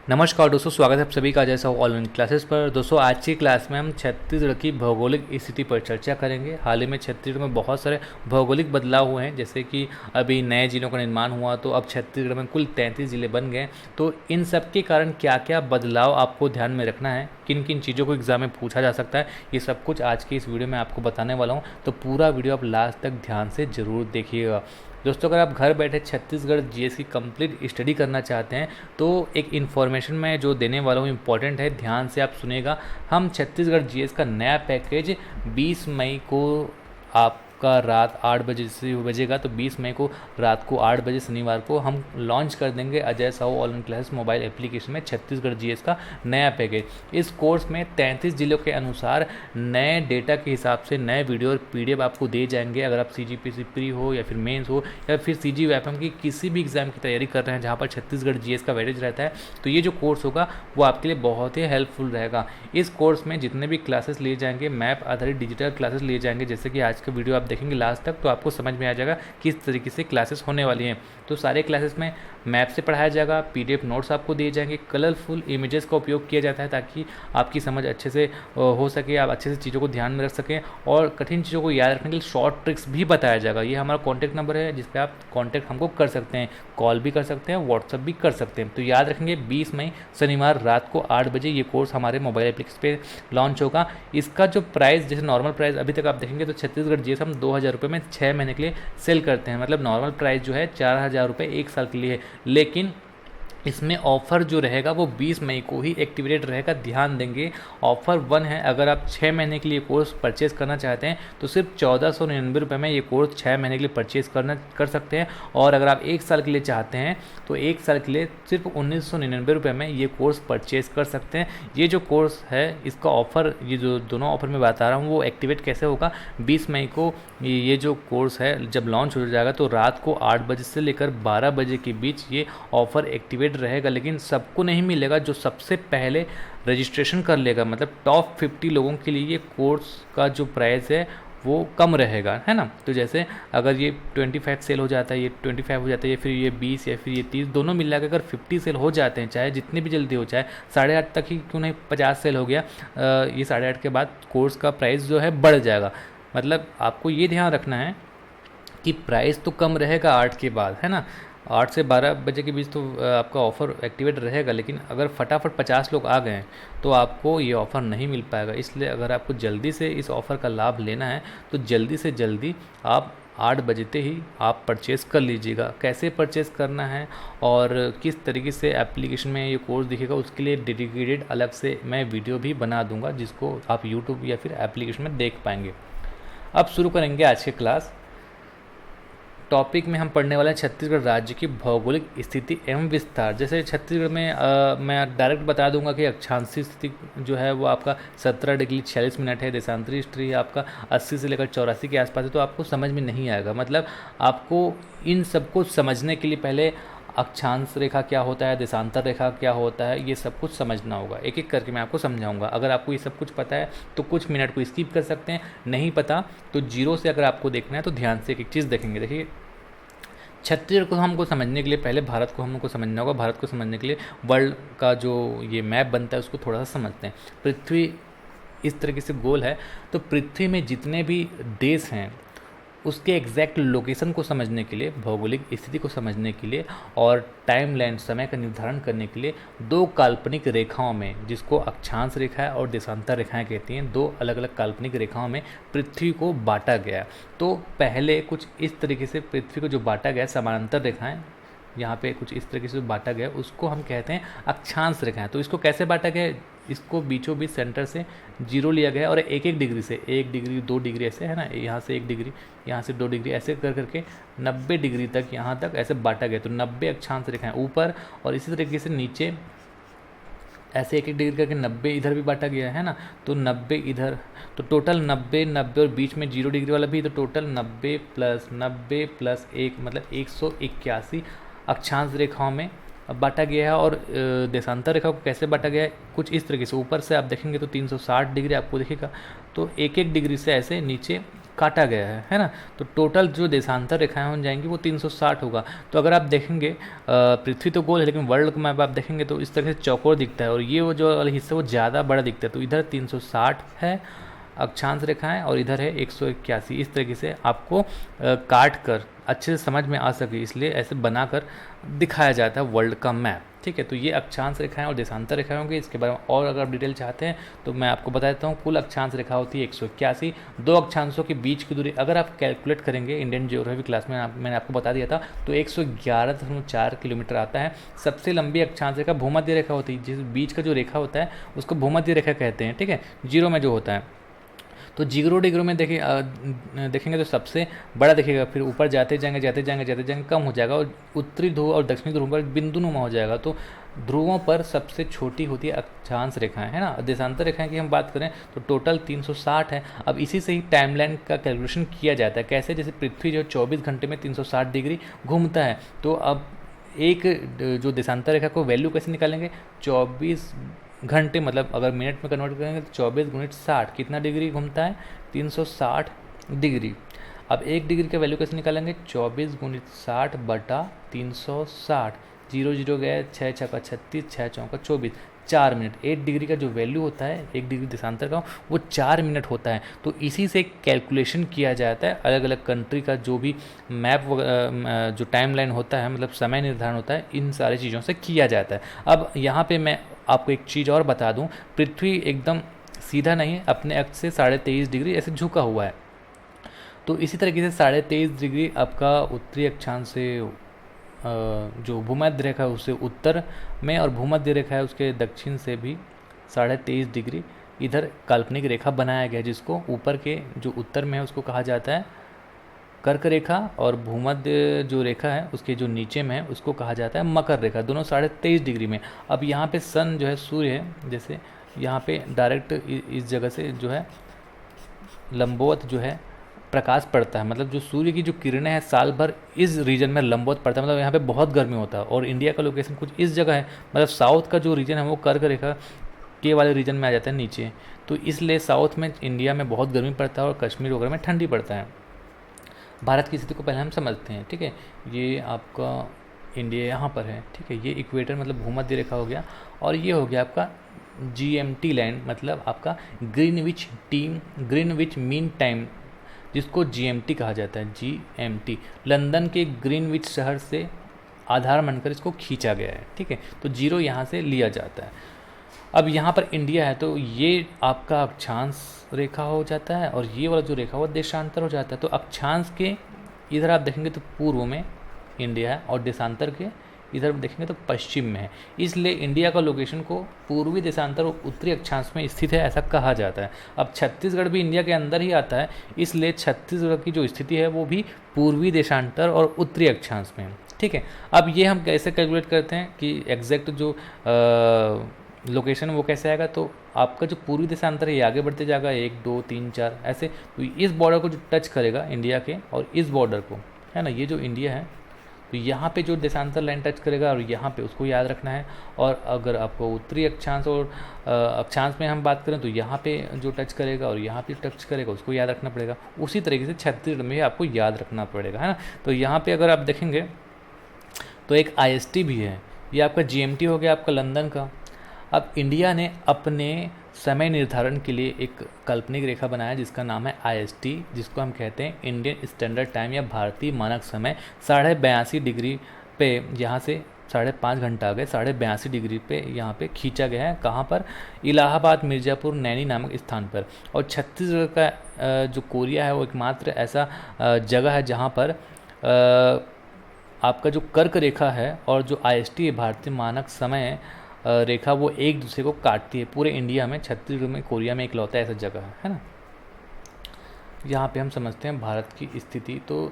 नमस्कार दोस्तों, स्वागत है आप सभी का जैसा ऑनलाइन क्लासेस पर। दोस्तों आज की क्लास में हम छत्तीसगढ़ की भौगोलिक स्थिति पर चर्चा करेंगे। हाल ही में छत्तीसगढ़ में बहुत सारे भौगोलिक बदलाव हुए हैं, जैसे कि अभी नए जिलों का निर्माण हुआ तो अब छत्तीसगढ़ में कुल 33 जिले बन गए। तो इन सब के कारण क्या क्या बदलाव आपको ध्यान में रखना है, किन किन चीज़ों को एग्जाम में पूछा जा सकता है, ये सब कुछ आज की इस वीडियो में आपको बताने वाला हूँ। तो पूरा वीडियो आप लास्ट तक ध्यान से ज़रूर देखिएगा। दोस्तों अगर आप घर बैठे छत्तीसगढ़ जीएस की कंप्लीट स्टडी करना चाहते हैं तो एक इन्फॉर्मेशन मैं जो देने वाला हूँ इम्पॉर्टेंट है, ध्यान से आप सुनेगा। हम छत्तीसगढ़ जीएस का नया पैकेज 20 मई को आपका रात 8 बजे से बजेगा, तो 20 मई को रात को 8 बजे शनिवार को हम लॉन्च कर देंगे Ajay Sahu online class mobile application में छत्तीसगढ़ जीएस का नया पैकेज। इस कोर्स में 33 जिलों के अनुसार नए डेटा के हिसाब से नए वीडियो और पीडीएफ आपको दे जाएंगे। अगर आप सीजीपीसी प्री हो या फिर मेंस हो या फिर सीजीएफएम की किसी भी एग्जाम की तैयारी कर रहे हैं जहाँ पर छत्तीसगढ़ जीएस का वेटेज रहता है, तो ये जो कोर्स होगा वो आपके लिए बहुत ही हेल्पफुल रहेगा। इस कोर्स में जितने भी क्लासेस लिए जाएंगे मैप आधारित डिजिटल क्लासेस लिए जाएंगे, जैसे कि आज का वीडियो आप देखेंगे लास्ट तक तो आपको समझ में आ जाएगा किस तरीके से क्लासेस होने वाली हैं। तो सारे क्लासेस में मैप से पढ़ाया जाएगा, पीडीएफ नोट्स आपको दिए जाएंगे, कलरफुल इमेजेस का उपयोग किया जाता है ताकि आपकी समझ अच्छे से हो सके, आप अच्छे से चीज़ों को ध्यान में रख सकें, और कठिन चीज़ों को याद रखने के लिए शॉर्ट ट्रिक्स भी बताया जाएगा। ये हमारा कॉन्टैक्ट नंबर है जिस पर आप कॉन्टैक्ट हमको कर सकते हैं, कॉल भी कर सकते हैं, व्हाट्सअप भी कर सकते हैं। तो याद रखेंगे 20 मई शनिवार रात को 8 बजे ये कोर्स हमारे मोबाइल एप्लीकेशन पे लॉन्च होगा। इसका जो प्राइस, जैसे नॉर्मल प्राइस अभी तक आप देखेंगे तो छत्तीसगढ़ जीएस हम 2000 रुपये में 6 महीने के लिए सेल करते हैं। मतलब नॉर्मल प्राइस जो है 4000 रुपये 1 साल के लिए है, लेकिन इसमें ऑफ़र जो रहेगा वो 20 मई को ही एक्टिवेटेड रहेगा। ध्यान देंगे, ऑफ़र 1 है। अगर आप 6 महीने के लिए कोर्स परचेज़ करना चाहते हैं तो सिर्फ 1499 रुपये में ये कोर्स 6 महीने के लिए परचेज़ कर सकते हैं, और अगर आप 1 साल के लिए चाहते हैं तो 1 साल के लिए सिर्फ 1999 रुपये में ये कोर्स परचेज़ कर सकते हैं। ये जो कोर्स है इसका ऑफ़र, ये जो दोनों ऑफ़र मैं बता रहा हूँ वो एक्टिवेट कैसे होगा, 20 मई को ये जो कोर्स है जब लॉन्च हो जाएगा तो रात को 8 बजे से लेकर 12 बजे के बीच ये ऑफ़र एक्टिवेट रहेगा। लेकिन सबको नहीं मिलेगा, जो सबसे पहले रजिस्ट्रेशन कर लेगा, मतलब टॉप 50 लोगों के लिए ये कोर्स का जो प्राइस है वो कम रहेगा, है ना। तो जैसे अगर ये 25 सेल हो जाता है, ये 25 हो जाता है, या फिर ये 20 या फिर ये 30 दोनों मिला के अगर 50 सेल हो जाते हैं, चाहे जितनी भी जल्दी हो, चाहे 8:30 तक ही क्यों नहीं 50 सेल हो गया, ये 8:30 के बाद कोर्स का प्राइस जो है बढ़ जाएगा। मतलब आपको ये ध्यान रखना है कि प्राइस तो कम रहेगा 8 के बाद, है ना। 8 से 12 बजे के बीच तो आपका ऑफ़र एक्टिवेट रहेगा, लेकिन अगर फटाफट 50 लोग आ गए तो आपको ये ऑफ़र नहीं मिल पाएगा। इसलिए अगर आपको जल्दी से इस ऑफ़र का लाभ लेना है तो जल्दी से जल्दी आप 8 बजते ही आप परचेज़ कर लीजिएगा। कैसे परचेज़ करना है और किस तरीके से एप्लीकेशन में ये कोर्स दिखेगा उसके लिए डेडिकेटेड अलग से मैं वीडियो भी बना दूंगा, जिसको आप यूट्यूब या फिर एप्लीकेशन में देख पाएंगे। अब शुरू करेंगे आज की क्लास। टॉपिक में हम पढ़ने वाले हैं छत्तीसगढ़ राज्य की भौगोलिक स्थिति एवं विस्तार। जैसे छत्तीसगढ़ में मैं डायरेक्ट बता दूंगा कि अक्षांशीय स्थिति जो है वो आपका 17 डिग्री 46 मिनट है, देशांतरी स्थिति आपका 80 से लेकर 84 के आसपास है, तो आपको समझ में नहीं आएगा। मतलब आपको इन सबको समझने के लिए पहले अक्षांश रेखा क्या होता है, देशांतर रेखा क्या होता है, ये सब कुछ समझना होगा। एक एक करके मैं आपको समझाऊंगा। अगर आपको ये सब कुछ पता है तो कुछ मिनट को स्किप कर सकते हैं, नहीं पता तो जीरो से अगर आपको देखना है तो ध्यान से एक एक चीज़ देखेंगे। देखिए, छत्तीसगढ़ को हमको समझने के लिए पहले भारत को हमको समझना होगा। भारत को समझने के लिए वर्ल्ड का जो ये मैप बनता है उसको थोड़ा सा समझते हैं। पृथ्वी इस तरीके से गोल है, तो पृथ्वी में जितने भी देश हैं उसके एग्जैक्ट लोकेशन को समझने के लिए, भौगोलिक स्थिति को समझने के लिए और टाइम लाइन समय का निर्धारण करने के लिए दो काल्पनिक रेखाओं में, जिसको अक्षांश रेखा और देशांतर रेखाएं कहती हैं, दो अलग अलग काल्पनिक रेखाओं में पृथ्वी को बांटा गया। तो पहले कुछ इस तरीके से पृथ्वी को जो बांटा गया, समानांतर रेखाएं यहाँ पे कुछ इस तरीके से बांटा गया, उसको हम कहते हैं अक्षांश रेखाएं। तो इसको कैसे बांटा गया, इसको बीचों बीच सेंटर से 0 लिया गया और एक एक डिग्री से, 1 डिग्री 2 डिग्री ऐसे, है ना, यहाँ से 1 डिग्री, यहाँ से 2 डिग्री, ऐसे कर करके 90 डिग्री तक यहाँ तक ऐसे बांटा गया। तो 90 अक्षांश रेखाएं ऊपर, और इसी तरीके से नीचे ऐसे एक एक डिग्री करके 90 इधर भी बांटा गया है ना। तो 90 इधर, तो टोटल 90 90 और बीच में 0 डिग्री वाला भी, तो टोटल 90 प्लस 1 मतलब 181 अक्षांश रेखाओं में बांटा गया है। और देशांतर रेखा को कैसे बांटा गया है, कुछ इस तरीके से। ऊपर से आप देखेंगे तो 360 डिग्री आपको दिखेगा, तो एक एक डिग्री से ऐसे नीचे काटा गया है ना। तो टोटल जो देशांतर रेखाएं हो जाएंगी वो 360 होगा। तो अगर आप देखेंगे पृथ्वी तो गोल है, लेकिन वर्ल्ड का मैप आप देखेंगे तो इस तरह से चौकोर दिखता है, और ये वो जो वाला हिस्सा वो ज़्यादा बड़ा दिखता है। तो इधर 360 है अक्षांश रेखाएं और इधर है 181। इस तरीके से आपको काट कर अच्छे से समझ में आ सके, इसलिए ऐसे बनाकर दिखाया जाता है वर्ल्ड का मैप। ठीक है, तो ये अक्षांश रेखाएं और देशांतर रेखाएं होंगी। इसके बारे में और अगर आप डिटेल चाहते हैं तो मैं आपको बता देता हूँ। कुल अक्षांश रेखा होती है 181। दो अक्षांशों के बीच की दूरी अगर आप कैलकुलेट करेंगे, इंडियन ज्योग्राफी क्लास में मैंने आपको बता दिया था, तो 111.4 किलोमीटर आता है। सबसे लंबी अक्षांश रेखा भूमध्य रेखा होती है, जिस बीच का जो रेखा होता है उसको भूमध्य रेखा कहते हैं। ठीक है, जीरो में जो होता है, तो जीरो डिग्री में देखेंगे तो सबसे बड़ा दिखेगा, फिर ऊपर जाते जाएंगे कम हो जाएगा, और उत्तरी ध्रुव और दक्षिणी ध्रुव पर बिंदुनुमा हो जाएगा। तो ध्रुवों पर सबसे छोटी होती है अक्षांश रेखाएं, है ना। देशांतर रेखाएं की हम बात करें तो टोटल 360 है। अब इसी से ही टाइमलाइन का कैलकुलेशन किया जाता है। कैसे? जैसे पृथ्वी जो 24 घंटे में 360 डिग्री घूमता है, तो अब एक जो देशांतर रेखा को वैल्यू कैसे निकालेंगे? 24 घंटे, मतलब अगर मिनट में कन्वर्ट करेंगे तो 24 गुणित 60 कितना डिग्री घूमता है? 360 डिग्री। अब एक डिग्री का वैल्यू कैसे निकालेंगे? 24 गुणित 60 बटा 360। 0 0 गए, 6 6 का 36, 6 4 का 24, 4 मिनट। 1 डिग्री का जो वैल्यू होता है 1 डिग्री देशांतर का, वो 4 मिनट होता है। तो इसी से कैलकुलेशन किया जाता है अलग अलग कंट्री का जो भी मैप जो टाइमलाइन होता है, मतलब समय निर्धारण होता है, इन सारी चीज़ों से किया जाता है। अब यहाँ पे मैं आपको एक चीज़ और बता दूं, पृथ्वी एकदम सीधा नहीं है, अपने अक्ष से 23.5 डिग्री ऐसे झुका हुआ है। तो इसी तरीके से 23.5 डिग्री आपका उत्तरी अक्षांश से जो भूमध्य रेखा है उससे उत्तर में, और भूमध्य रेखा है उसके दक्षिण से भी 23.5 डिग्री इधर काल्पनिक रेखा बनाया गया है, जिसको ऊपर के जो उत्तर में है उसको कहा जाता है कर्क रेखा, और भूमध्य जो रेखा है उसके जो नीचे में है उसको कहा जाता है मकर रेखा। दोनों 23.5 डिग्री में। अब यहाँ पे सन जो है, सूर्य है, जैसे यहाँ पे डायरेक्ट इस जगह से जो है लंबवत जो है प्रकाश पड़ता है, मतलब जो सूर्य की जो किरणें हैं साल भर इस रीजन में लंबवत पड़ता है, मतलब यहाँ पे बहुत गर्मी होता है। और इंडिया का लोकेशन कुछ इस जगह है, मतलब साउथ का जो रीजन है वो कर्क रेखा के वाले रीजन में आ जाता है नीचे। तो इसलिए साउथ में इंडिया में बहुत गर्मी पड़ता है और कश्मीर वगैरह में ठंडी पड़ता है। भारत की स्थिति को पहले हम समझते हैं। ठीक है, ये आपका इंडिया यहाँ पर है। ठीक है, ये इक्वेटर मतलब भूमध्य रेखा हो गया, और ये हो गया आपका GMT लाइन, मतलब आपका ग्रीनविच मीन टाइम, जिसको GMT कहा जाता है। GMT लंदन के ग्रीनविच शहर से आधार मानकर इसको खींचा गया है। ठीक है, तो जीरो यहाँ से लिया जाता है। अब यहाँ पर इंडिया है, तो ये आपका अक्षांश रेखा हो जाता है, और ये वाला जो रेखा वो देशांतर हो जाता है। तो अक्षांश के इधर आप देखेंगे तो पूर्व में इंडिया है, और देशांतर के इधर देखेंगे तो पश्चिम में है। इसलिए इंडिया का लोकेशन को पूर्वी देशांतर और उत्तरी अक्षांश में स्थित है, ऐसा कहा जाता है। अब छत्तीसगढ़ भी इंडिया के अंदर ही आता है, इसलिए छत्तीसगढ़ की जो स्थिति है वो भी पूर्वी देशांतर और उत्तरी अक्षांश में है। ठीक है, अब ये हम कैसे कैलकुलेट करते हैं कि एग्जैक्ट जो लोकेशन वो कैसे आएगा? तो आपका जो पूर्वी देशांतर है ये आगे बढ़ते जाएगा, 1 2 3 4 ऐसे। तो इस बॉर्डर को जो टच करेगा इंडिया के, और इस बॉर्डर को, है ना, ये जो इंडिया है, तो यहाँ पे जो देशांतर लाइन टच करेगा और यहाँ पे उसको याद रखना है। और अगर आपको उत्तरी अक्षांश और अक्षांश में हम बात करें तो यहाँ पे जो टच करेगा और यहाँ पे टच करेगा उसको याद रखना पड़ेगा। उसी तरीके से छत्तीसगढ़ में आपको याद रखना पड़ेगा, है ना। तो यहाँ पे अगर आप देखेंगे तो एक IST भी है, ये आपका GMT हो गया आपका लंदन का। अब इंडिया ने अपने समय निर्धारण के लिए एक काल्पनिक रेखा बनाया जिसका नाम है IST, जिसको हम कहते हैं इंडियन स्टैंडर्ड टाइम या भारतीय मानक समय। 82.5 डिग्री पे यहाँ से 5.5 घंटा आ गए, 82.5 डिग्री पे यहाँ पे खींचा गया है। कहाँ पर? इलाहाबाद मिर्ज़ापुर नैनी नामक स्थान पर। और छत्तीसगढ़ का जो कोरिया है वो एकमात्र ऐसा जगह है जहाँ पर आपका जो कर्क रेखा है और जो IST है भारतीय मानक समय रेखा, वो एक दूसरे को काटती है। पूरे इंडिया में छत्तीसगढ़ में कोरिया में इकलौता ऐसा जगह है ना। यहाँ पे हम समझते हैं भारत की स्थिति। तो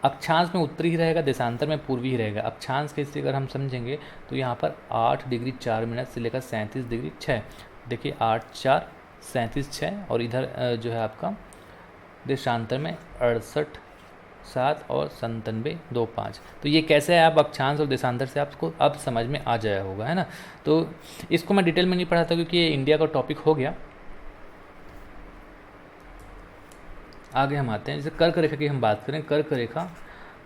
अक्षांश में उत्तरी ही रहेगा, देशांतर में पूर्वी ही रहेगा। अक्षांश की स्थिति अगर हम समझेंगे तो यहाँ पर 8 डिग्री 4 मिनट से लेकर 37 डिग्री 6, देखिए 8 4 37 6, और इधर जो है आपका देशांतर में 68 7 और 97 2 5। तो ये कैसे है, आप अक्षांश और देशांतर से आपको अब समझ में आ जाया होगा, है ना। तो इसको मैं डिटेल में नहीं पढ़ाता क्योंकि ये इंडिया का टॉपिक हो गया। आगे हम आते हैं, जैसे कर्क रेखा की हम बात करें, कर्क रेखा,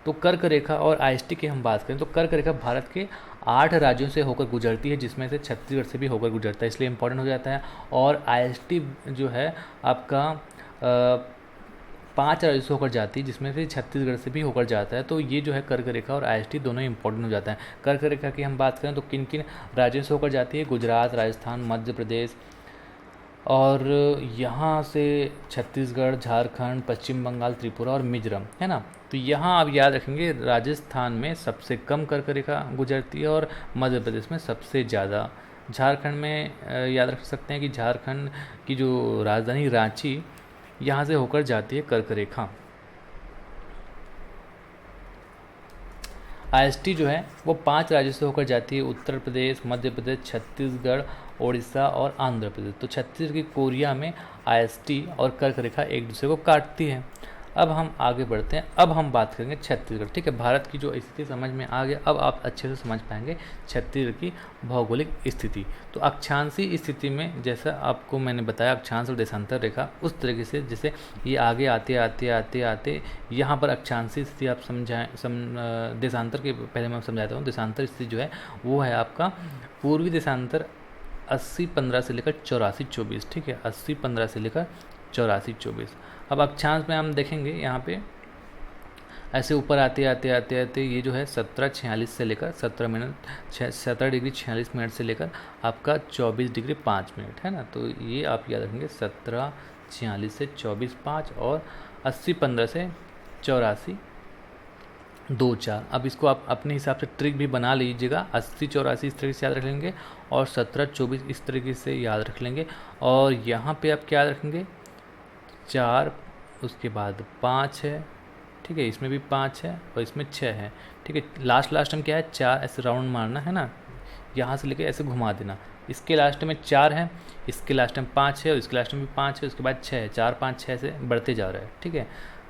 तो कर्क रेखा और आईएसटी की हम बात करें तो कर्क रेखा भारत के 8 राज्यों से होकर गुजरती है, जिसमें से छत्तीसगढ़ से भी होकर गुजरता है, इसलिए इंपॉर्टेंट हो जाता है। और आईएसटी जो है आपका 5 राज्यों से होकर जाती है, जिसमें से छत्तीसगढ़ से भी होकर जाता है। तो ये जो है कर्क रेखा और आईएसटी दोनों इंपॉर्टेंट हो जाता है। कर्क रेखा की हम बात करें तो किन किन राज्यों से होकर जाती है, गुजरात, राजस्थान, मध्य प्रदेश, और यहाँ से छत्तीसगढ़, झारखंड, पश्चिम बंगाल, त्रिपुरा और मिजोरम, है ना। तो यहाँ आप याद रखेंगे राजस्थान में सबसे कम कर्क रेखा गुजरती है और मध्य प्रदेश में सबसे ज़्यादा। झारखंड में याद रख सकते हैं कि झारखंड की जो राजधानी रांची, यहाँ से होकर जाती है कर्क रेखा। आईएसटी जो है वो 5 राज्यों से होकर जाती है, उत्तर प्रदेश, मध्य प्रदेश, छत्तीसगढ़, उड़ीसा और आंध्र प्रदेश। तो छत्तीसगढ़ की कोरिया में आईएसटी और कर्क रेखा एक दूसरे को काटती है। अब हम आगे बढ़ते हैं, अब हम बात करेंगे छत्तीसगढ़, ठीक है। भारत की जो स्थिति समझ में आ गया, अब आप अच्छे से समझ पाएंगे छत्तीसगढ़ की भौगोलिक स्थिति। तो अक्षांशीय स्थिति में जैसा आपको मैंने बताया, अक्षांश और देशांतर रेखा, उस तरीके से जैसे ये आगे आते आते आते आते यहाँ पर अक्षांशीय स्थिति आप समझाएं, देशांतर के पहले मैं समझाता हूँ। देशांतर स्थिति जो है वो है आपका पूर्वी देशांतर 80-15 से लेकर 84-24, ठीक है, 80-15 से लेकर 84-24। अब अक्षांश में हम देखेंगे यहाँ पे ऐसे ऊपर आते आते आते आते ये जो है 17:46 से लेकर 17 डिग्री 46 मिनट से लेकर आपका 24 डिग्री 5 मिनट, है ना। तो ये आप याद रखेंगे 17:46 से 24:05 और 80-15 से 84-24। अब इसको आप अपने हिसाब से ट्रिक भी बना लीजिएगा, 80-84 इस तरीके से याद रख लेंगे और 17-24 इस तरीके से याद रख लेंगे। और यहाँ पे आप क्या याद रखेंगे, 4, उसके बाद 5 है, ठीक है, इसमें भी 5 है और इसमें 6 है, ठीक है। लास्ट में क्या है, 4 ऐसे राउंड मारना है ना, यहाँ से लेके ऐसे घुमा देना। इसके लास्ट में 4 है, इसके लास्ट में 5 है और इसके लास्ट में भी 5 है, उसके बाद 6 है, 4, 5, 6 से बढ़ते जा रहा है, ठीक है।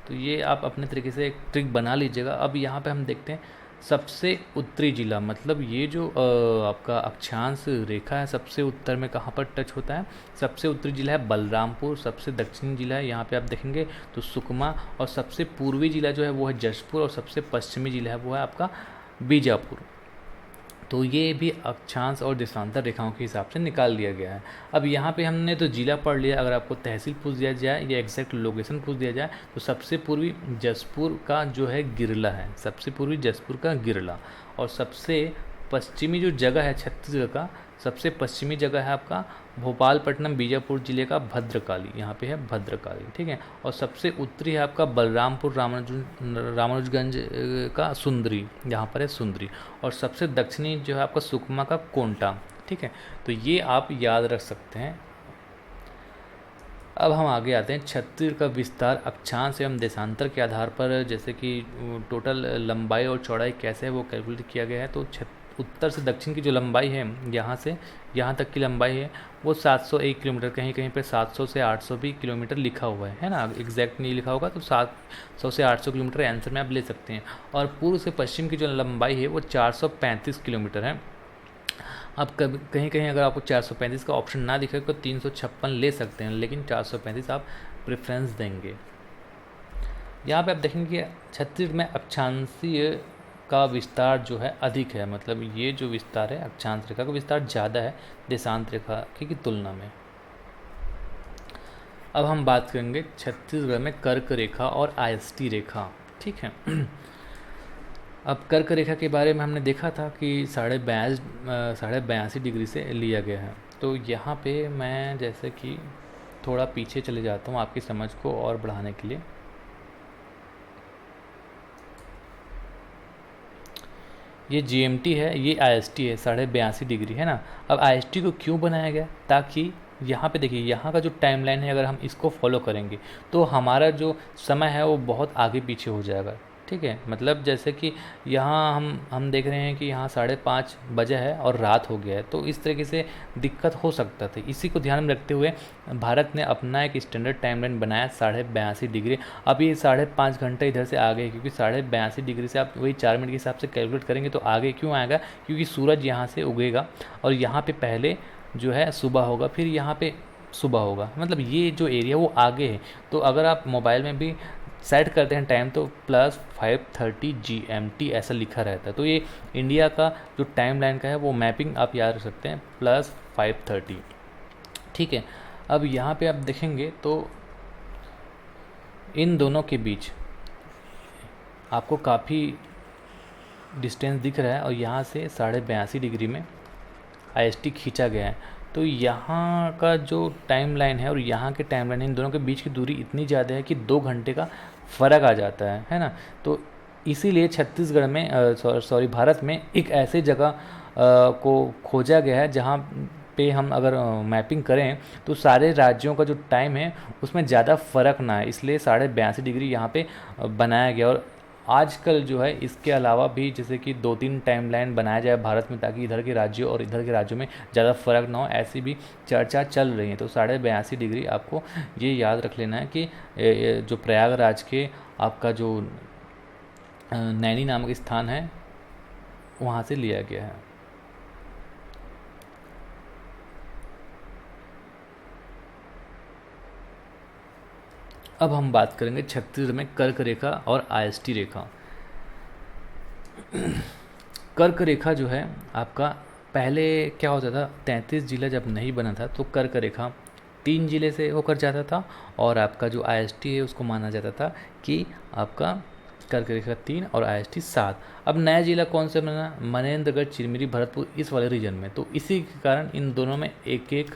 तो ये आप अपने तरीके से एक ट्रिक बना लीजिएगा। अब यहाँ पे हम देखते हैं सबसे उत्तरी जिला, मतलब ये जो आपका अक्षांश रेखा है सबसे उत्तर में कहाँ पर टच होता है, सबसे उत्तरी जिला है बलरामपुर, सबसे दक्षिणी जिला है यहाँ पे आप देखेंगे तो सुकमा, और सबसे पूर्वी जिला जो है वो है जशपुर, और सबसे पश्चिमी जिला है वो है आपका बीजापुर। तो ये भी अक्षांश और देशांतर रेखाओं के हिसाब से निकाल दिया गया है। अब यहाँ पे हमने तो जिला पढ़ लिया, अगर आपको तहसील पूछ दिया जाए या एग्जैक्ट लोकेशन पूछ दिया जाए तो सबसे पूर्वी जसपुर का जो है गिरला है, सबसे पूर्वी जसपुर का गिरला। और सबसे पश्चिमी जो जगह है छत्तीसगढ़ का, सबसे पश्चिमी जगह है आपका भोपालपट्टनम बीजापुर जिले का भद्रकाली, यहाँ पे है भद्रकाली, ठीक है। और सबसे उत्तरी है आपका बलरामपुर रामानुजगंज का सुंदरी, यहाँ पर है सुंदरी। और सबसे दक्षिणी जो है आपका सुकमा का कोंटा, ठीक है। तो ये आप याद रख सकते हैं। अब हम आगे आते हैं छत्तीसगढ़ का विस्तार अक्षांश एवं देशांतर के आधार पर, जैसे कि टोटल लंबाई और चौड़ाई कैसे है वो कैलकुलेट किया गया है। तो उत्तर से दक्षिण की जो लंबाई है, यहाँ से यहाँ तक की लंबाई है वो 701 किलोमीटर, कहीं कहीं पे 700 से 800 भी किलोमीटर लिखा हुआ है ना, एग्जैक्ट नहीं लिखा होगा तो 700 से 800 किलोमीटर आंसर में आप ले सकते हैं। और पूर्व से पश्चिम की जो लंबाई है वो 435 किलोमीटर है। अब कभी कहीं कहीं अगर आपको 435 का ऑप्शन ना दिखे तो 356 ले सकते हैं, लेकिन 435 आप प्रेफरेंस देंगे। यहाँ पे आप देखेंगे छत्तीसगढ़ में अक्षांशीय का विस्तार जो है अधिक है, मतलब ये जो विस्तार है अक्षांश रेखा का विस्तार ज़्यादा है देशांत रेखा की तुलना में। अब हम बात करेंगे छत्तीसगढ़ में कर्क रेखा और आईएसटी रेखा, ठीक है। अब कर्क रेखा के बारे में हमने देखा था कि 82.5 डिग्री से लिया गया है। तो यहाँ पे मैं जैसे कि थोड़ा पीछे चले जाता हूँ आपकी समझ को और बढ़ाने के लिए। ये GMT है, ये IST है, 82.5 डिग्री, है ना। अब IST को क्यों बनाया गया, ताकि यहाँ पे देखिए यहाँ का जो टाइमलाइन है अगर हम इसको फॉलो करेंगे तो हमारा जो समय है वो बहुत आगे पीछे हो जाएगा, ठीक है। मतलब जैसे कि यहाँ हम देख रहे हैं कि यहाँ 5:30 बजे है और रात हो गया है, तो इस तरीके से दिक्कत हो सकता था। इसी को ध्यान में रखते हुए भारत ने अपना एक स्टैंडर्ड टाइमलाइन बनाया 82.5 डिग्री। अब ये 5.5 घंटे इधर से आगे, क्योंकि 82.5 डिग्री से आप वही 4 मिनट के हिसाब से कैलकुलेट करेंगे तो आगे क्यों आएगा, क्योंकि सूरज यहाँ से उगेगा और यहाँ पर पहले जो है सुबह होगा, फिर यहाँ पे सुबह होगा, मतलब ये जो एरिया वो आगे है। तो अगर आप मोबाइल में भी सेट करते हैं टाइम तो +5:30 GMT ऐसा लिखा रहता है। तो ये इंडिया का जो टाइम लाइन का है वो मैपिंग आप याद रख सकते हैं +5:30। ठीक है, अब यहाँ पे आप देखेंगे तो इन दोनों के बीच आपको काफ़ी डिस्टेंस दिख रहा है और यहाँ से 82.5 डिग्री में IST खींचा गया है। तो यहाँ का जो टाइम लाइन है और यहाँ के टाइम लाइन, इन दोनों के बीच की दूरी इतनी ज़्यादा है कि 2 घंटे का फ़र्क आ जाता है ना। तो इसीलिए छत्तीसगढ़ में सॉरी भारत में एक ऐसे जगह को खोजा गया है जहाँ पे हम अगर मैपिंग करें तो सारे राज्यों का जो टाइम है उसमें ज़्यादा फ़र्क ना है, इसलिए 82.5 डिग्री यहाँ पे बनाया गया। और आजकल जो है इसके अलावा भी जैसे कि 2-3 टाइमलाइन बनाया जाए भारत में ताकि इधर के राज्यों और इधर के राज्यों में ज़्यादा फ़र्क ना हो, ऐसी भी चर्चा चल रही है। तो 82.5 डिग्री आपको ये याद रख लेना है कि जो प्रयागराज के आपका जो नैनी नामक स्थान है वहाँ से लिया गया है। अब हम बात करेंगे छत्तीसगढ़ में कर्क रेखा और IST रेखा। कर्क रेखा जो है आपका पहले क्या होता था, 33 जिला जब नहीं बना था तो कर्क रेखा 3 जिले से होकर जाता था और आपका जो IST है उसको माना जाता था कि आपका कर्क रेखा 3 और IST 7। अब नया जिला कौन सा बना, मनेन्द्रगढ़, चिरमिरी, भरतपुर, इस वाले रीजन में। तो इसी के कारण इन दोनों में एक एक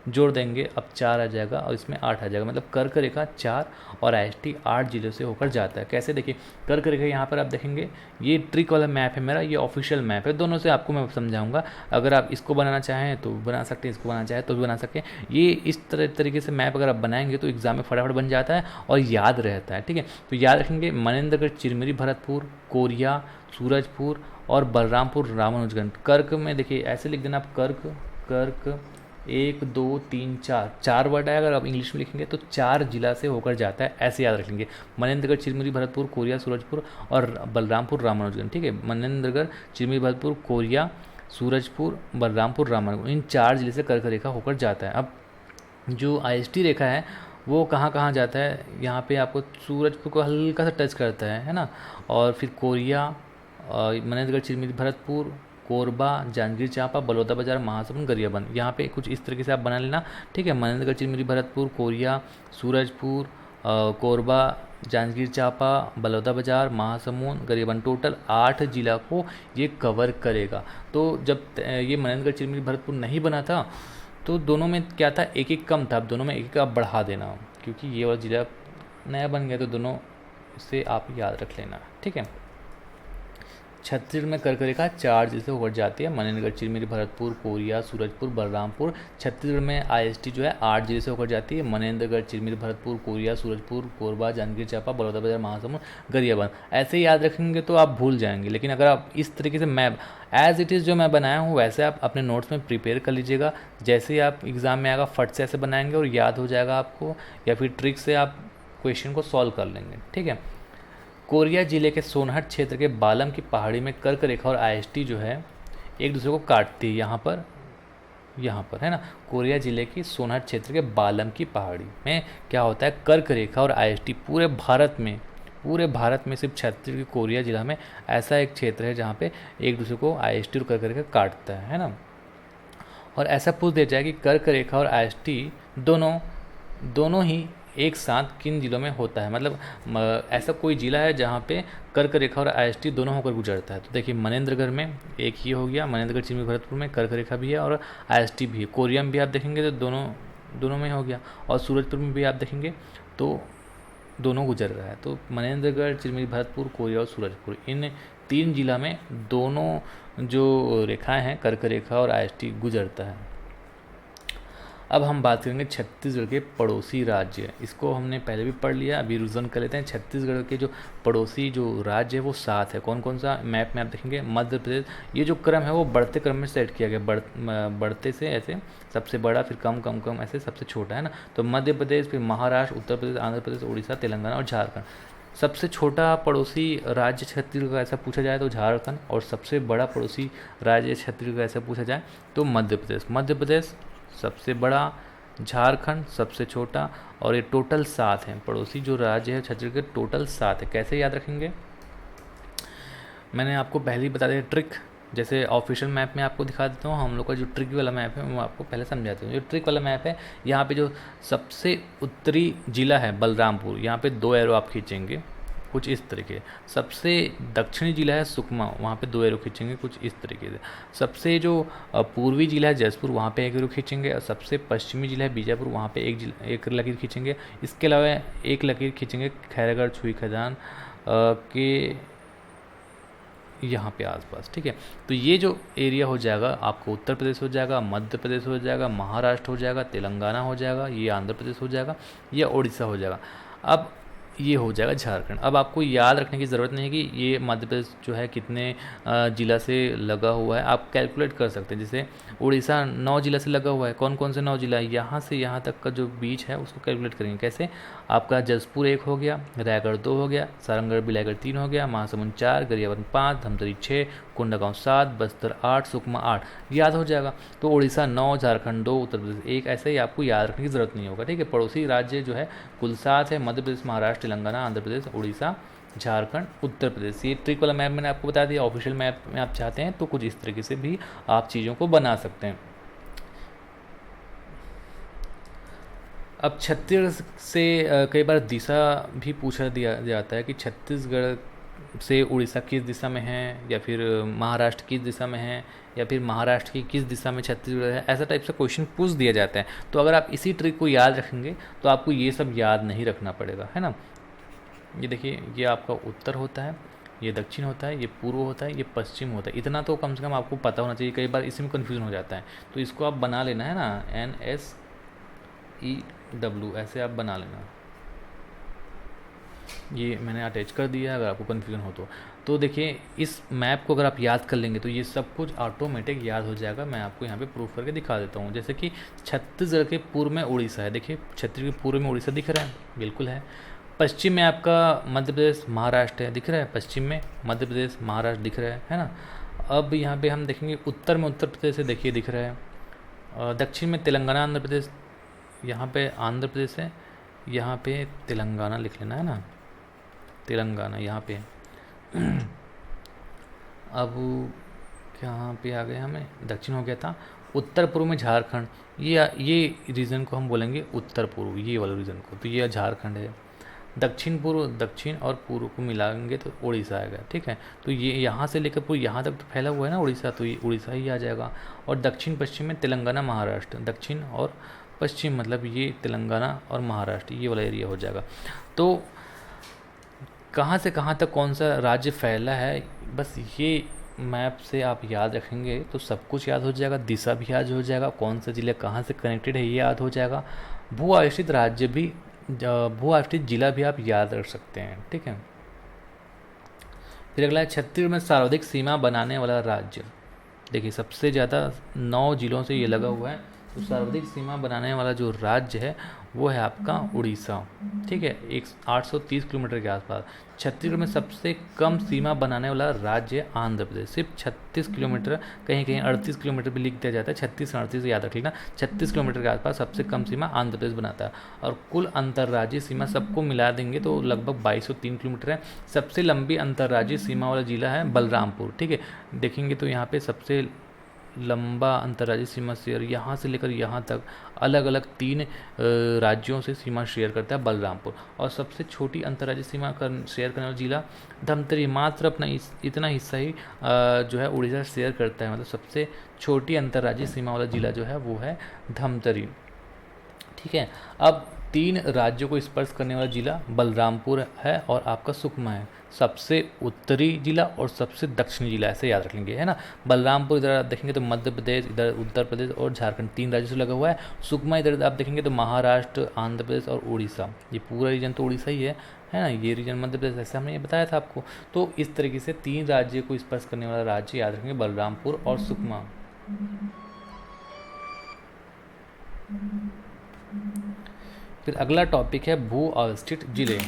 जोड़ देंगे, अब 4 आ जाएगा और इसमें 8 आ जाएगा, मतलब कर्क रेखा 4 और IST 8 जिलों से होकर जाता है। कैसे देखिए, कर्क रेखा यहाँ पर आप देखेंगे ये ट्रिक वाला मैप है मेरा, ये ऑफिशियल मैप है, दोनों से आपको मैं समझाऊंगा। अगर आप इसको बनाना चाहें तो बना सकते हैं, इसको बनाना चाहें तो भी बना सकते हैं। ये इस तरीके से मैप अगर आप बनाएंगे तो एग्जाम में फटाफट बन जाता है और याद रहता है। ठीक है, तो याद रखेंगे मनेन्द्रगढ़, चिरमिरी, भरतपुर, कोरिया, सूरजपुर और बलरामपुर, रामानुजगंज। कर्क में देखिए ऐसे लिख देना आप, कर्क 1 2 3 4 वर्ड है। अगर आप इंग्लिश में लिखेंगे तो 4 जिला से होकर जाता है, ऐसे याद रखेंगे। मनेन्द्रगढ़, चिरमिरी, भरतपुर, कोरिया, सूरजपुर और बलरामपुर, रामानुजगंज। ठीक है, मनेन्द्रगढ़, चिरमिरी, भरतपुर, कोरिया, सूरजपुर, बलरामपुर, रामानुजगंज, इन 4 जिले से कर्क रेखा होकर जाता है। अब जो IST रेखा है वो कहाँ कहाँ जाता है, यहाँ पे आपको सूरजपुर को हल्का सा टच करता है ना, और फिर कोरिया, मनेन्द्रगढ़, चिरमिरी, भरतपुर, कोरबा, जांजगीर चांपा, बलौदाबाजार, महासमुंद, गरियाबंद, यहाँ पे कुछ इस तरीके से आप बना लेना। ठीक है, मनेन्द्रगढ़, चिरमिरी, भरतपुर, कोरिया, सूरजपुर, कोरबा, जांजगीर चांपा, बलौदाबाजार, महासमुंद, गरियाबंद, टोटल 8 जिला को ये कवर करेगा। तो जब ये मनेन्द्रगढ़, चिरमिरी, भरतपुर नहीं बना था तो दोनों में क्या था, एक एक कम था, अब दोनों में एक एक आप बढ़ा देना, क्योंकि ये वाला जिला नया बन गया तो दोनों से आप याद रख लेना। ठीक है, छत्तीसगढ़ में कर्क रेखा 4 जिले से होकर जाती है, मनेन्द्रगढ़, चिरमिरी, भरतपुर, कोरिया, सूरजपुर, बलरामपुर। छत्तीसगढ़ में IST जो है 8 जिले से होकर जाती है, मनेन्द्रगढ़, चिरमिरी, भरतपुर, कोरिया, सूरजपुर, कोरबा, जांजगीर चांपा, बलौदाबाजार, महासमुंद, गरियाबंद। ऐसे याद रखेंगे तो आप भूल जाएंगे, लेकिन अगर आप इस तरीके से मैप एज इट इज़ जो मैं बनाया हूँ वैसे आप अपने नोट्स में प्रिपेयर कर लीजिएगा। जैसे ही आप एग्ज़ाम में आएगा फट से ऐसे बनाएंगे और याद हो जाएगा आपको, या फिर ट्रिक से आप क्वेश्चन को सॉल्व कर लेंगे। ठीक है, कोरिया जिले के सोनहट क्षेत्र के बालम की पहाड़ी में कर्क रेखा और IST जो है एक दूसरे को काटती है, यहाँ पर है ना। कोरिया जिले की सोनहट क्षेत्र के बालम की पहाड़ी में क्या होता है, कर्क रेखा और IST पूरे भारत में सिर्फ छत्तीसगढ़ के कोरिया जिला में ऐसा एक क्षेत्र है जहाँ पे एक दूसरे को IST और कर्क रेखा काटता है ना। और ऐसा पूछ दिया जाए कि कर्क रेखा और IST दोनों ही एक साथ किन जिलों में होता है, मतलब ऐसा कोई जिला है जहाँ पे कर्क रेखा और IST दोनों होकर गुजरता है। तो देखिए मनेन्द्रगढ़ में एक ही हो गया, मनेन्द्रगढ़, चिरमिरी, भरतपुर में कर्क रेखा भी है और IST भी है। कोरिया में भी आप देखेंगे तो दोनों में हो गया, और सूरजपुर में भी आप देखेंगे तो दोनों गुजर रहा है। तो मनेन्द्रगढ़, चिरमिरी, भरतपुर, कोरिया और सूरजपुर, इन 3 जिला में दोनों जो रेखाएँ हैं कर्क रेखा और IST गुजरता है। अब हम बात करेंगे छत्तीसगढ़ के पड़ोसी राज्य। इसको हमने पहले भी पढ़ लिया, अभी रिवीजन कर लेते हैं। छत्तीसगढ़ के जो पड़ोसी जो राज्य है वो 7 है। कौन कौन सा, मैप में आप देखेंगे मध्य प्रदेश। ये जो क्रम है वो बढ़ते क्रम में सेट किया गया, बढ़ते से ऐसे सबसे बड़ा, फिर कम कम कम ऐसे सबसे छोटा, है ना। तो मध्य प्रदेश, फिर महाराष्ट्र, उत्तर प्रदेश, आंध्र प्रदेश, उड़ीसा, तेलंगाना और झारखंड। सबसे छोटा पड़ोसी राज्य छत्तीसगढ़ का ऐसा पूछा जाए तो झारखंड, और सबसे बड़ा पड़ोसी राज्य छत्तीसगढ़ का ऐसा पूछा जाए तो मध्य प्रदेश। मध्य प्रदेश सबसे बड़ा, झारखंड सबसे छोटा, और ये टोटल 7 हैं। पड़ोसी जो राज्य है छत्तीसगढ़ के टोटल 7 है। कैसे याद रखेंगे? मैंने आपको पहले ही बता दिया ट्रिक। जैसे ऑफिशियल मैप में आपको दिखा देता हूँ, हम लोग का जो ट्रिक वाला मैप है वो आपको पहले समझाते हूँ। जो ट्रिक वाला मैप है, यहाँ पे जो सबसे उत्तरी जिला है बलरामपुर, यहाँ पे 2 एरो आप खींचेंगे कुछ इस तरीके। सबसे दक्षिणी जिला है सुकमा, वहाँ पे 2 एरो खींचेंगे कुछ इस तरीके से। सबसे जो पूर्वी जिला है जसपुर, वहाँ पे 1 एरो खींचेंगे। और सबसे पश्चिमी जिला है बीजापुर, वहाँ पे एक लकीर खींचेंगे। इसके अलावा एक लकीर खींचेंगे खैरागढ़ छुई खदान के यहाँ पे आसपास। ठीक है, तो ये जो एरिया हो जाएगा आपको उत्तर प्रदेश हो जाएगा, मध्य प्रदेश हो जाएगा, महाराष्ट्र हो जाएगा, तेलंगाना हो जाएगा, ये आंध्र प्रदेश हो जाएगा, या उड़ीसा हो जाएगा। अब ये हो जाएगा झारखंड। अब आपको याद रखने की ज़रूरत नहीं है कि ये मध्य प्रदेश जो है कितने जिला से लगा हुआ है, आप कैलकुलेट कर सकते हैं। जैसे उड़ीसा 9 जिला से लगा हुआ है। कौन कौन से 9 जिला है? यहाँ से यहाँ तक का जो बीच है उसको कैलकुलेट करेंगे। कैसे? आपका जसपुर 1 हो गया, रायगढ़ 2 हो गया, सारंगढ़ बिलायगढ़ 3 हो गया, महासमुंद 4, गरियाबंद 5, धमतरी 6, कोंडागांव 7, बस्तर 8, सुकमा 8। याद हो जाएगा। तो उड़ीसा 9, झारखंड 2, उत्तर प्रदेश 1, ऐसे ही आपको याद रखने की ज़रूरत नहीं होगा। ठीक है, पड़ोसी राज्य जो है कुल 7 है। मध्य प्रदेश, महाराष्ट्र, तेलंगाना, आंध्र प्रदेश, उड़ीसा, झारखंड, उत्तर प्रदेश। ये ट्रिक वाला मैप मैंने आपको बता दिया। ऑफिशियल मैप में आप चाहते हैं तो कुछ इस तरीके से भी आप चीज़ों को बना सकते हैं। अब छत्तीसगढ़ से कई बार दिशा भी पूछा दिया जाता है कि छत्तीसगढ़ से उड़ीसा किस दिशा में है, या फिर महाराष्ट्र किस दिशा में है, या फिर महाराष्ट्र की किस दिशा में छत्तीसगढ़ है। ऐसा टाइप से क्वेश्चन पूछ दिया जाता है। तो अगर आप इसी ट्रिक को याद रखेंगे तो आपको ये सब याद नहीं रखना पड़ेगा, है ना। ये देखिए, ये आपका उत्तर होता है, ये दक्षिण होता है, ये पूर्व होता है, ये पश्चिम होता है। इतना तो कम से कम आपको पता होना चाहिए। कई बार इसमें कन्फ्यूजन हो जाता है, तो इसको आप बना लेना है ना, NSEW ऐसे आप बना लेना। ये मैंने अटैच कर दिया है अगर आपको कन्फ्यूजन हो तो देखिए, इस मैप को अगर आप याद कर लेंगे तो ये सब कुछ ऑटोमेटिक याद हो जाएगा। मैं आपको यहाँ पे प्रूफ करके दिखा देता हूँ। जैसे कि छत्तीसगढ़ के पूर्व में उड़ीसा है। देखिए, छत्तीसगढ़ के पूर्व में उड़ीसा दिख रहा है, बिल्कुल है। पश्चिम में आपका मध्य प्रदेश, महाराष्ट्र है, दिख रहा है। पश्चिम में मध्य प्रदेश, महाराष्ट्र दिख रहा है ना। अब यहाँ पे हम देखेंगे उत्तर में उत्तर प्रदेश है, देखिए दिख रहा है। दक्षिण में तेलंगाना, आंध्र प्रदेश, यहाँ पे आंध्र प्रदेश है, यहाँ पे तेलंगाना लिख लेना है ना, तेलंगाना यहाँ पे। अब कहाँ पे आ गए हमें? दक्षिण हो गया था। उत्तर पूर्व में झारखंड, ये रीजन को हम बोलेंगे उत्तर पूर्व, ये वाले रीजन को, तो ये झारखंड है। दक्षिण पूर्व, दक्षिण और पूर्व को मिलाएंगे तो उड़ीसा आएगा। ठीक है, तो ये यहाँ से लेकर पूरे यहाँ तक तो फैला हुआ है ना उड़ीसा, तो ये उड़ीसा ही आ जाएगा। और दक्षिण पश्चिम में तेलंगाना, महाराष्ट्र, दक्षिण और पश्चिम मतलब ये तेलंगाना और महाराष्ट्र, ये वाला एरिया हो जाएगा। तो कहाँ से कहाँ तक कौन सा राज्य फैला है, बस ये मैप से आप याद रखेंगे तो सब कुछ याद हो जाएगा। दिशा भी याद हो जाएगा, कौन सा जिला कहाँ से कनेक्टेड है ये याद हो जाएगा। भू आश्रित राज्य भी, भू आश्रित जिला भी आप याद रख सकते हैं। ठीक है, फिर अगला है छत्तीसगढ़ में सर्वाधिक सीमा बनाने वाला राज्य। देखिए, सबसे ज़्यादा 9 जिलों से ये लगा हुआ है, तो सर्वाधिक सीमा बनाने वाला जो राज्य है वो है आपका उड़ीसा। ठीक है, 830 किलोमीटर के आसपास। छत्तीसगढ़ में सबसे कम सीमा बनाने वाला राज्य है आंध्र प्रदेश, सिर्फ 36 किलोमीटर, कहीं कहीं 38 किलोमीटर भी लिख दिया जाता है। 36 38 याद रख लेना। 36 किलोमीटर के आसपास सबसे कम सीमा आंध्र प्रदेश बनाता है। और कुल अंतर्राज्यीय सीमा सबको मिला देंगे तो लगभग 2203 किलोमीटर है। सबसे लंबी अंतर्राज्यीय सीमा वाला जिला है बलरामपुर। ठीक है, देखेंगे तो यहाँ पे सबसे लंबा अंतर्राज्यीय सीमा शेयर यहाँ से लेकर यहाँ तक अलग अलग 3 राज्यों से सीमा शेयर करता है बलरामपुर। और सबसे छोटी अंतर्राज्यीय सीमा शेयर करने वाला जिला धमतरी, मात्र अपना इतना हिस्सा ही जो है उड़ीसा शेयर करता है। मतलब सबसे छोटी अंतर्राज्यीय सीमा वाला जिला जो है वो है धमतरी। ठीक है, अब 3 राज्यों को स्पर्श करने वाला जिला बलरामपुर है और आपका सुकमा है। सबसे उत्तरी जिला और सबसे दक्षिणी जिला, ऐसे याद रख लेंगे, है ना। बलरामपुर इधर आप देखेंगे तो मध्य प्रदेश, इधर उत्तर प्रदेश और झारखंड, 3 राज्यों से लगा हुआ है। सुकमा इधर आप देखेंगे तो महाराष्ट्र, आंध्र प्रदेश और उड़ीसा, ये पूरा रीजन तो उड़ीसा ही है ना। ये रीजन मध्य प्रदेश, ऐसे हमने ये बताया था आपको। तो इस तरीके से 3 राज्यों को स्पर्श करने वाला राज्य याद रखेंगे, बलरामपुर और सुकमा। फिर अगला टॉपिक है भू अवस्थित जिले।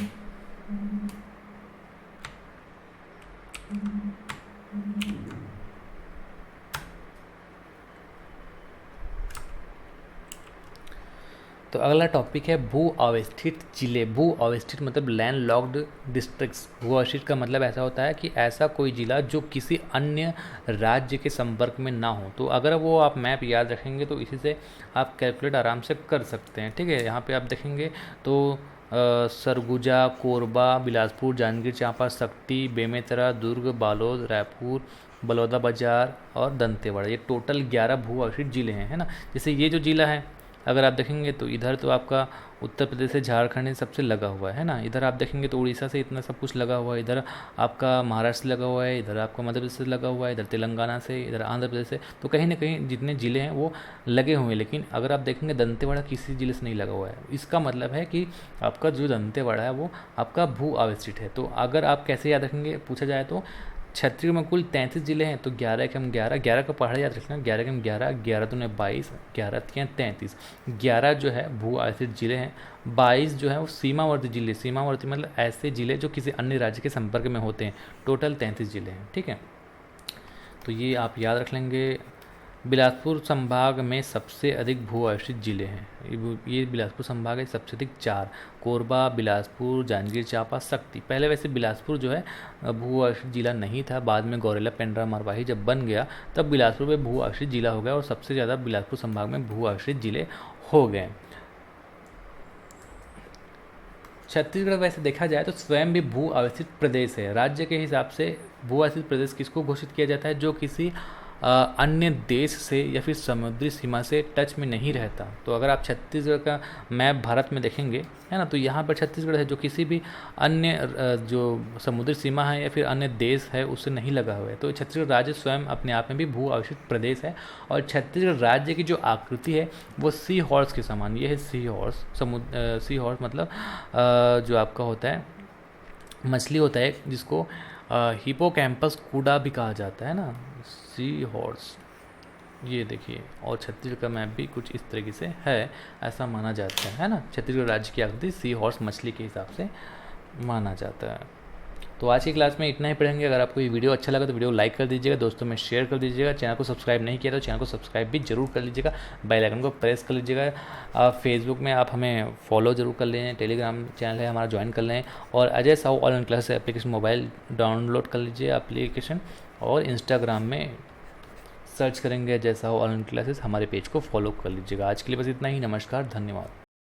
तो अगला टॉपिक है भू अवस्थित जिले। भू अवस्थित मतलब लैंड लॉक्ड डिस्ट्रिक्ट्स। भू अवस्थित का मतलब ऐसा होता है कि ऐसा कोई जिला जो किसी अन्य राज्य के संपर्क में ना हो। तो अगर वो आप मैप याद रखेंगे तो इसी से आप कैलकुलेट आराम से कर सकते हैं। ठीक है, यहाँ पे आप देखेंगे तो सरगुजा, कोरबा, बिलासपुर, जांजगीर चांपा, शक्ति, बेमेतरा, दुर्ग, बालोद, रायपुर, बलौदा बाजार और दंतेवाड़ा, ये टोटल 11 भू अवस्थित जिले हैं, है ना। जैसे ये जो जिला है अगर आप देखेंगे तो इधर तो आपका उत्तर प्रदेश से झारखंड सबसे लगा हुआ है ना। इधर आप देखेंगे तो उड़ीसा से इतना सब कुछ लगा हुआ है, इधर आपका महाराष्ट्र से लगा हुआ है, इधर आपका मध्य प्रदेश से लगा हुआ है, इधर तेलंगाना से, इधर आंध्र प्रदेश से। तो कहीं ना कहीं जितने ज़िले हैं वो लगे हुए हैं। लेकिन अगर आप देखेंगे दंतेवाड़ा किसी ज़िले से नहीं लगा हुआ है। इसका मतलब है कि आपका जो दंतेवाड़ा है वो आपका भू अवस्थित है। तो अगर आप कैसे याद रखेंगे पूछा जाए तो छत्तीसगढ़ में कुल 33 जिले हैं। तो 11 के हम 11 का पहाड़ याद रखना, 11 के हम 11, 11 दूने 22, 11 के 33। 11 जो है भू अवस्थित जिले हैं, 22 जो है वो सीमावर्ती जिले। सीमावर्ती मतलब ऐसे जिले जो किसी अन्य राज्य के संपर्क में होते हैं। टोटल 33 जिले हैं। ठीक है, तो ये आप याद रख लेंगे। बिलासपुर संभाग में सबसे अधिक भू अवस्थित जिले हैं। ये बिलासपुर संभाग है, सबसे अधिक 4, कोरबा, बिलासपुर, जांजगीर चांपा, शक्ति। पहले वैसे बिलासपुर जो है भू अवस्थित जिला नहीं था, बाद में गौरेला पेंड्रा मरवाही जब बन गया तब बिलासपुर में भू अवस्थित जिला हो गया और सबसे ज़्यादा बिलासपुर संभाग में भू अवस्थित जिले हो गए। छत्तीसगढ़ वैसे देखा जाए तो स्वयं भी भू अवस्थित प्रदेश है। राज्य के हिसाब से भू अवस्थित प्रदेश किसको घोषित किया जाता है? जो किसी अन्य देश से या फिर समुद्री सीमा से टच में नहीं रहता। तो अगर आप छत्तीसगढ़ का मैप भारत में देखेंगे, है ना, तो यहाँ पर छत्तीसगढ़ है जो किसी भी अन्य जो समुद्री सीमा है या फिर अन्य देश है उससे नहीं लगा हुआ है। तो छत्तीसगढ़ राज्य स्वयं अपने आप में भी भू अवस्थित प्रदेश है। और छत्तीसगढ़ राज्य की जो आकृति है वो सी हॉर्स के समान। ये है सी हॉर्स। सी हॉर्स मतलब जो आपका होता है मछली होता है जिसको हिपोकैम्पस कूडा भी कहा जाता है ना, सी हॉर्स। ये देखिए, और छत्तीसगढ़ का मैप भी कुछ इस तरीके से है, ऐसा माना जाता है ना। छत्तीसगढ़ राज्य की आकृति सी हॉर्स मछली के हिसाब से माना जाता है। तो आज की क्लास में इतना ही पढ़ेंगे। अगर आपको ये वीडियो अच्छा लगा तो वीडियो लाइक कर दीजिएगा, दोस्तों में शेयर कर दीजिएगा। चैनल को सब्सक्राइब नहीं किया तो चैनल को सब्सक्राइब भी जरूर कर लीजिएगा, बेल आइकन को प्रेस कर लीजिएगा। फेसबुक में आप हमें फॉलो जरूर कर लें, टेलीग्राम चैनल है हमारा ज्वाइन कर लें, और Ajay Sahu online class application mobile download कर लीजिए एप्लीकेशन, और इंस्टाग्राम में सर्च करेंगे अजय साहू ऑनलाइन क्लासेस, हमारे पेज को फॉलो कर लीजिएगा। आज के लिए बस इतना ही। नमस्कार, धन्यवाद।